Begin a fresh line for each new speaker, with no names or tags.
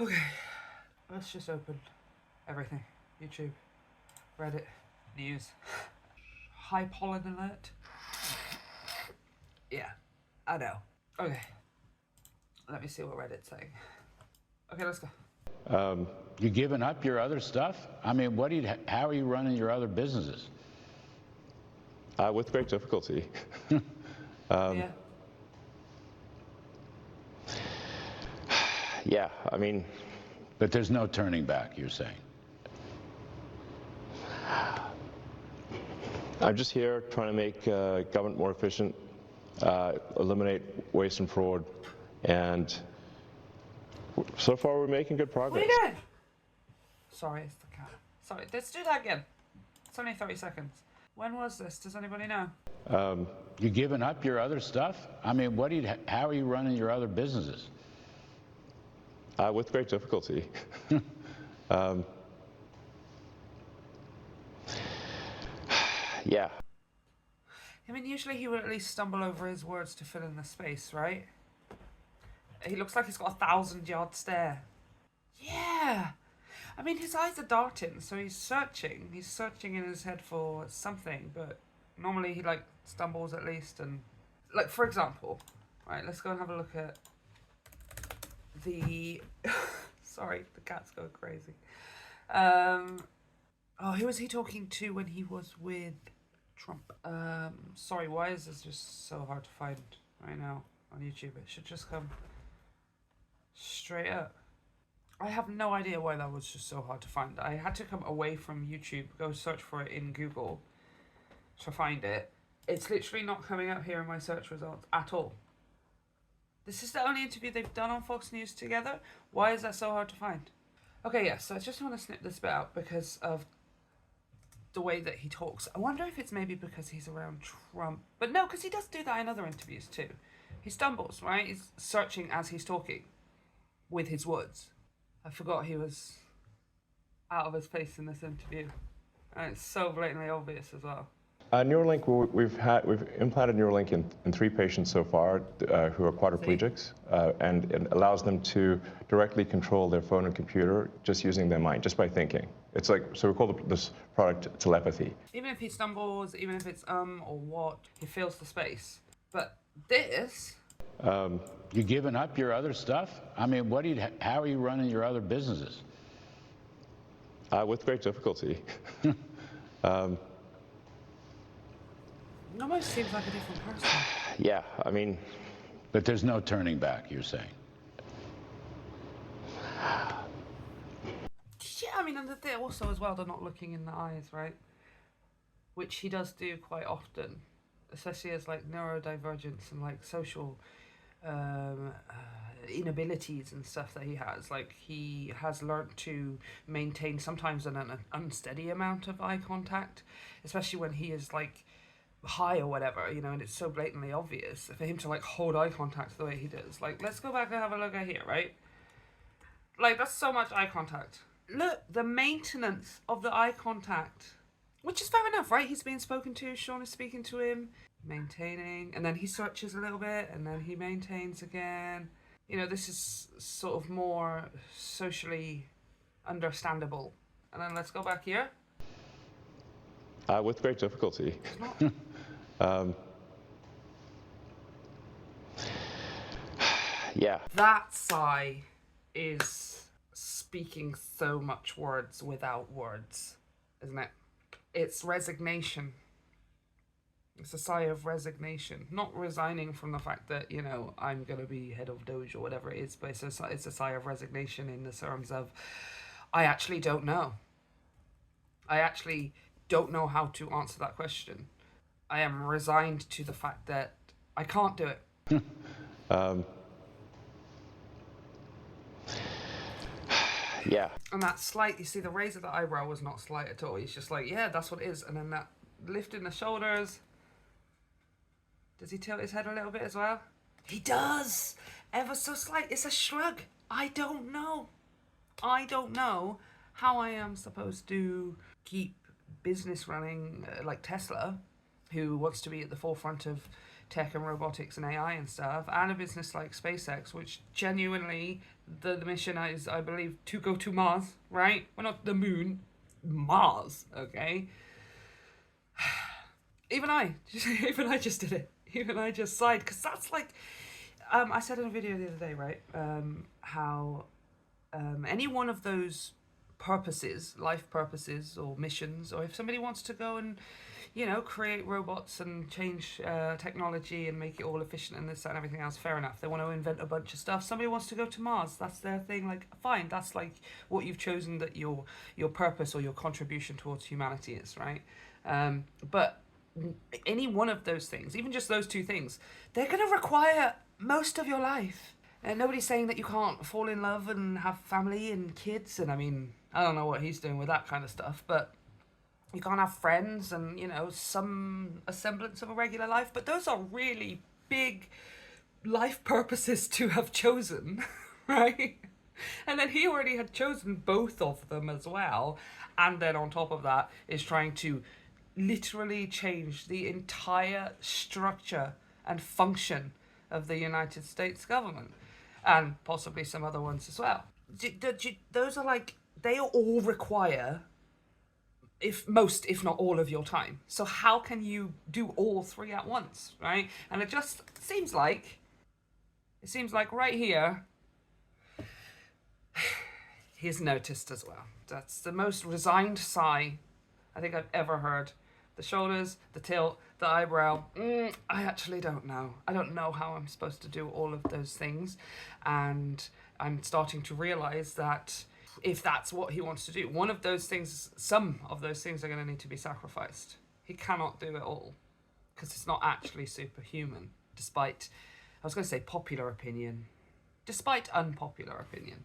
Okay, let's just open everything. YouTube, Reddit, news. High pollen alert. Yeah, I know. Okay, let me see what Reddit's saying. Okay, let's go.
You giving up your other stuff? I mean, how are you running your other businesses?
With great difficulty.
Yeah.
Yeah, I mean,
But there's no turning back, you're saying.
I'm just here trying to make government more efficient, eliminate waste and fraud, and so far we're making good
What are
progress.
you doing? Sorry, it's the cat. Sorry, let's do that again. It's only 30 seconds. When was this? Does anybody know?
You giving up your other stuff? I mean, how are you running your other businesses?
With great difficulty. Yeah.
I mean, usually he would at least stumble over his words to fill in the space, right? He looks like he's got a 1,000-yard stare. Yeah! I mean, his eyes are darting, so he's searching. He's searching in his head for something, but normally he, like, stumbles at least and... Like, for example, right, let's go and have a look at the... Sorry, the cat's going crazy. Oh, who was he talking to when he was with Trump? Sorry, why is this just so hard to find right now on YouTube? It should just come straight up. I have no idea why that was just so hard to find. I had to come away from YouTube, go search for it in Google to find it. It's literally not coming up here in my search results at all. This is the only interview they've done on Fox News together. Why is that so hard to find? Okay, yeah, so I just want to snip this bit out because of the way that he talks. I wonder if it's maybe because he's around Trump. But no, because he does do that in other interviews too. He stumbles, right? He's searching as he's talking with his words. I forgot he was out of his place in this interview. And it's so blatantly obvious as well.
Neuralink, we've implanted Neuralink in 3 patients so far who are quadriplegics, and it allows them to directly control their phone and computer just using their mind, just by thinking. It's like, so we call this product telepathy.
Even if he stumbles, even if it's or what, he fills the space. But this...
You giving up your other stuff? I mean, how are you running your other businesses?
With great difficulty.
It almost seems like a different person.
Yeah, I mean...
But there's no turning back, you're saying.
Yeah, I mean, and they're also as well, they're not looking in the eyes, right? Which he does do quite often, especially as like neurodivergence and like social inabilities and stuff that he has. Like, he has learnt to maintain sometimes an unsteady amount of eye contact, especially when he is like high or whatever, you know, and it's so blatantly obvious for him to like hold eye contact the way he does. Like, let's go back and have a look at here, right? Like, that's so much eye contact. Look, the maintenance of the eye contact, which is fair enough, right? He's being spoken to, Sean is speaking to him, maintaining, and then he searches a little bit, and then he maintains again. You know, this is sort of more socially understandable. And then let's go back here.
With great difficulty. Yeah.
That sigh is speaking so much words without words, isn't it? It's resignation. It's a sigh of resignation. Not resigning from the fact that, you know, I'm going to be head of Doge or whatever it is, but it's a sigh of resignation in the terms of, I actually don't know. I actually don't know how to answer that question. I am resigned to the fact that I can't do it.
Yeah.
And that slight, you see, the raise of the eyebrow was not slight at all. He's just like, yeah, that's what it is. And then that lifting the shoulders. Does he tilt his head a little bit as well? He does! Ever so slight. It's a shrug. I don't know. I don't know how I am supposed to keep business running like Tesla, who wants to be at the forefront of tech and robotics and AI and stuff, and a business like SpaceX, which genuinely, the mission is, I believe, to go to Mars, right? Well, not the moon, Mars, okay? Even I just did it. Even I just sighed, because that's like, I said in a video the other day, right, how any one of those purposes, life purposes or missions, or if somebody wants to go and, you know, create robots and change technology and make it all efficient and this, that, and everything else, fair enough. They want to invent a bunch of stuff. Somebody wants to go to Mars, that's their thing, like, fine, that's like what you've chosen that your purpose or your contribution towards humanity is, right? But any one of those things, even just those two things, they're going to require most of your life. And nobody's saying that you can't fall in love and have family and kids, and I mean, I don't know what he's doing with that kind of stuff, but you can't have friends and, you know, a semblance of a regular life. But those are really big life purposes to have chosen, right? And then he already had chosen both of them as well. And then on top of that is trying to literally change the entire structure and function of the United States government. And possibly some other ones as well. Those are like, they all require, if not all of your time. So how can you do all three at once, right? And it just seems like right here, he's noticed as well. That's the most resigned sigh I think I've ever heard. The shoulders, the tilt, the eyebrow. I actually don't know. I don't know how I'm supposed to do all of those things. And I'm starting to realize that if that's what he wants to do, some of those things are going to need to be sacrificed. He cannot do it all because it's not actually superhuman, despite, I was going to say popular opinion, despite unpopular opinion.